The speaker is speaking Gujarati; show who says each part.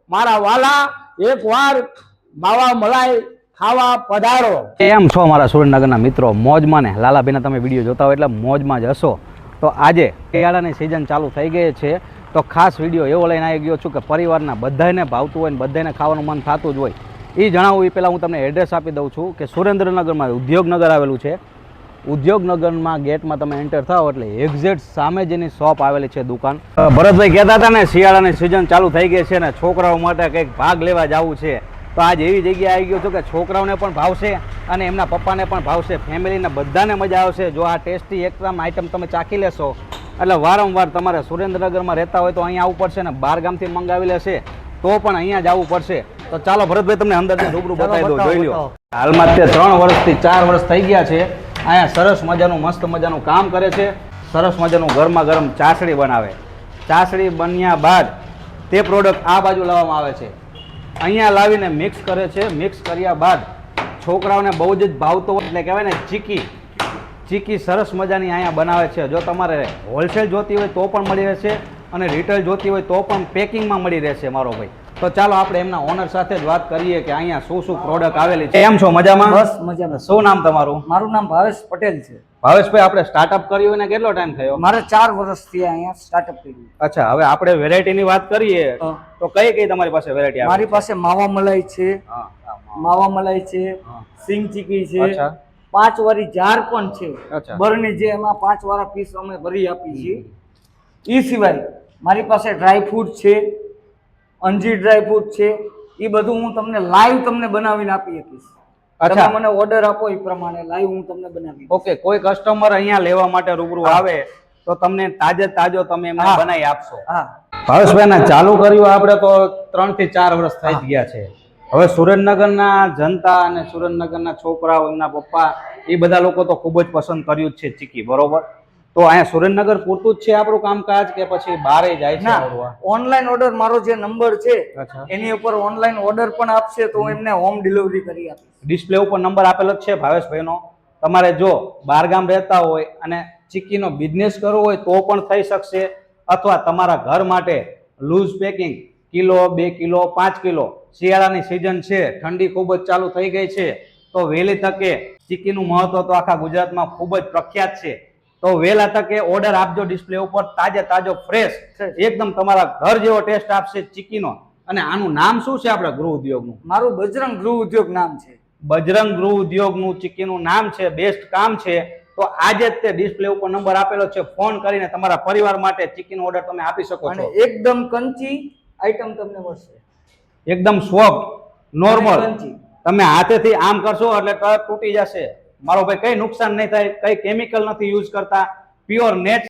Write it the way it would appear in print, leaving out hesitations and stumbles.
Speaker 1: મારા વાલા એકવાર માવા મલાઈ ખાવા પધારો।
Speaker 2: કેમ છો મારા સુરેન્દ્રનગરના મિત્રો? મોજમાં ને લાલાભાઈના તમે વિડીયો જોતા હોય એટલે મોજમાં જ હશો। તો આજે શિયાળાની સિઝન ચાલુ થઈ ગઈ છે, તો ખાસ વિડીયો એવો લઈને આવી ગયો છું કે પરિવારના બધાને ભાવતું હોય ને બધાને ખાવાનું મન થતું જ હોય એ જણાવું એ પહેલાં હું તમને એડ્રેસ આપી દઉં છું કે સુરેન્દ્રનગરમાં ઉદ્યોગનગર આવેલું છે। ઉદ્યોગનગરમાં ગેટમાં તમે એન્ટર થાઓ એટલે એક્ઝેક્ટ સામે જેની શોપ આવેલી છે દુકાન। ભરતભાઈ કહેતા હતા ને શિયાળાની સિઝન ચાલુ થઈ ગઈ છે ને છોકરાઓ માટે કંઈક ભાગ લેવા જવું છે, તો આજ એવી જગ્યાએ આવી ગયો છું કે છોકરાઓને પણ ભાવશે અને એમના પપ્પાને પણ ભાવશે, ફેમિલીને બધાને મજા આવશે। જો આ ટેસ્ટી એકદમ આઈટમ તમે ચાખી લેશો એટલે વારંવાર તમારે સુરેન્દ્રનગરમાં રહેતા હોય તો અહીંયા આવવું પડશે ને બહાર ગામથી મંગાવી લેશે તો પણ અહીંયા જ આવવું પડશે। તો ચાલો ભરતભાઈ તમને અંદરથી રૂબરૂ બતાવી દો, જોઈ લો। હાલમાં તે 3 વર્ષથી 4 વર્ષ થઈ ગયા છે, અહીંયા સરસ મજાનું મસ્ત મજાનું કામ કરે છે, સરસ મજાનું ગરમા ગરમ ચાસણી બનાવે। ચાસણી બન્યા બાદ તે પ્રોડક્ટ આ બાજુ લાવવામાં આવે છે, અહીંયા લાવીને મિક્સ કરે છે। મિક્સ કર્યા બાદ છોકરાઓને બહુ જ ભાવતો હોય એટલે કહેવાય ને ચીકી સરસ મજાની અહીંયા બનાવે છે। જો તમારે હોલસેલ જોતી હોય તો પણ મળી રહેશે અને રિટેલ જોતી હોય તો પણ પેકિંગમાં મળી રહેશે મારો ભાઈ। તો ચાલો આપણે એમના ઓનર સાથે જ વાત કરીએ કે અહીંયા શું શું પ્રોડક્ટ આવેલી છે। કેમ છો? મજામાં?
Speaker 3: બસ મજામાં।
Speaker 2: શું નામ તમારું?
Speaker 3: મારું નામ ભાવેશ પટેલ છે।
Speaker 2: ભાવેશભાઈ, આપણે સ્ટાર્ટઅપ કર્યું એને કેટલો ટાઈમ થયો?
Speaker 3: મારે 4 વર્ષથી અહીંયા સ્ટાર્ટઅપ કર્યું।
Speaker 2: અચ્છા, હવે આપણે વેરાયટીની વાત કરીએ તો કઈ કઈ તમારી પાસે વેરાયટી આવે?
Speaker 3: મારી પાસે માવા મલાઈ છે, માવા મલાઈ છે, સિંગ ચીકી છે, 5 વાળી જાર પણ છે, બરની જે એમાં 5 વાળા પીસ અમે ભરી આપી છીએ। એ સિવાય મારી પાસે ડ્રાય ફ્રૂટ છે, અંજીર ડ્રાય ફ્રૂટ છે, એ બધું હું તમને લાઈવ તમને બનાવીને આપી શકીશ।
Speaker 2: અચ્છા,
Speaker 3: મને ઓર્ડર આપો એ પ્રમાણે લાઈવ હું તમને બનાવી।
Speaker 2: ઓકે, કોઈ કસ્ટમર અહીંયા લેવા માટે રૂબરૂ આવે તો તમને તાજો તમે એમને બનાવી આપશો?
Speaker 3: હા
Speaker 2: ભાવેશભાઈ, ના ચાલુ કર્યું આપણે તો 3 થી 4 વર્ષ થઈ જ ગયા છે। હવે સુરેન્દ્રનગરના જનતા અને સુરેન્દ્રનગરના છોકરાઓ, એમના પપ્પા, એ બધા લોકો તો ખૂબ જ પસંદ કર્યું જ છે ચીકી, બરોબર? તો અહીંયા સુરેન્દ્રનગર પૂરતું જ છે આપણું કામકાજ કે પછી બહારે જાય છે?
Speaker 3: ઓનલાઈન ઓર્ડર મારો જે નંબર છે એની ઉપર ઓનલાઈન ઓર્ડર પણ આપશે તો હું એમને હોમ ડિલિવરી કરી આપીશ।
Speaker 2: ડિસ્પ્લે ઉપર નંબર આપેલો જ છે ભાવેશભાઈનો। તમારે જો બહારગામ રહેતા હોય અને ચીકીનો બિઝનેસ કરવો હોય તો પણ થઈ શકશે, અથવા તમારા ઘર માટે loose packing 1 kilo 2 kilo 5 kilo, શિયાળાની સિઝન છે, ઠંડી ખૂબ જ ચાલુ થઈ ગઈ છે, તો વહેલી તકે ચીકીનું મહત્વ તો આખા ગુજરાતમાં ખૂબ જ પ્રખ્યાત છે। તો વહેલા તકે ઓર્ડર આપજો, ડિસ્પ્લે ઉપર તાજો ફ્રેશ એકદમ તમારા ઘર જેવો ટેસ્ટ આપશે ચીકીનો। અને આનું નામ શું છે આપણા ગૃહ ઉદ્યોગનું?
Speaker 3: મારું બજરંગ ગૃહ ઉદ્યોગ નામ છે।
Speaker 2: બજરંગ ગૃહ ઉદ્યોગનું ચીકીનું નામ છે, બેસ્ટ કામ છે। તો આજે જ તે ડિસ્પ્લે ઉપર નંબર આપેલો છે, ફોન કરીને તમારા પરિવાર માટે ચીકીનો ઓર્ડર તમે આપી શકો છો।
Speaker 3: એકદમ કંચી આઈટમ તમને મળશે,
Speaker 2: એકદમ સોફ્ટ નોર્મલ।
Speaker 3: કંચી
Speaker 2: તમે હાથેથી આમ કરશો એટલે તરત તૂટી જશે મારો ભાઈ, કઈ નુકસાન નહીં થાય, કઈ કેમિકલ નથી યુઝ કરતા, પ્યોર નેટ